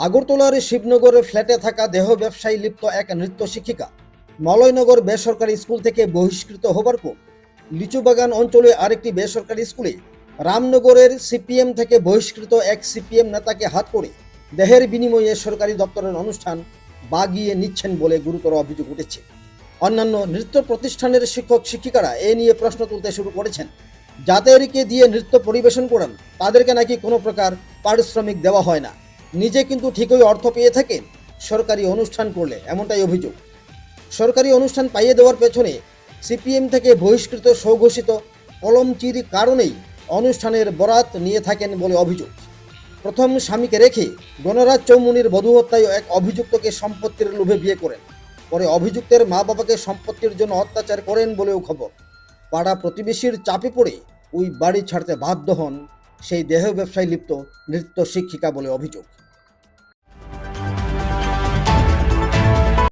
আগরতলার শিবনগরে ফ্ল্যাটে থাকা দেহ ব্যবসায়ী লিপ্ত এক নৃত্য শিক্ষিকা মলয়নগর বেসরকারি স্কুল থেকে বহিষ্কৃত হবার পর লিচুবাগান অঞ্চলে আরেকটি বেসরকারি স্কুলে রামনগরের সিপিএম থেকে বহিষ্কৃত এক সিপিএম নেতাকে হাত করে দেহের বিনিময়ে সরকারি দপ্তরের অনুষ্ঠান বাগিয়ে নিচ্ছেন বলে গুরুতর অভিযোগ উঠেছে। অন্যান্য নৃত্য প্রতিষ্ঠানের শিক্ষক শিক্ষিকারা এ নিয়ে প্রশ্ন তুলতে শুরু করেছেন। যাদেরকে দিয়ে নৃত্য পরিবেশন করান তাদেরকে নাকি কোনো প্রকার পারিশ্রমিক দেওয়া হয় না, নিজে কিন্তু ঠিকই অর্থ পেয়ে থাকেন সরকারি অনুষ্ঠান করলে, এমনটাই অভিযোগ। সরকারি অনুষ্ঠান পাইয়ে দেওয়ার পেছনে সিপিএম থেকে বহিষ্কৃত স্বঘোষিত কলমচির কারণেই অনুষ্ঠানের বরাত নিয়ে থাকেন বলে অভিযোগ। প্রথম স্বামীকে রেখে গণরাজ চৌমুনির বধূ হত্যায় এক অভিযুক্তকে সম্পত্তির লোভে বিয়ে করেন, পরে অভিযুক্তের মা বাবাকে সম্পত্তির জন্য অত্যাচার করেন বলেও খবর। পাড়া প্রতিবেশীর চাপে পড়ে ওই বাড়ি ছাড়তে বাধ্য হন সেই দেহ ব্যবসায় লিপ্ত নৃত্য শিক্ষিকা বলে অভিযোগ।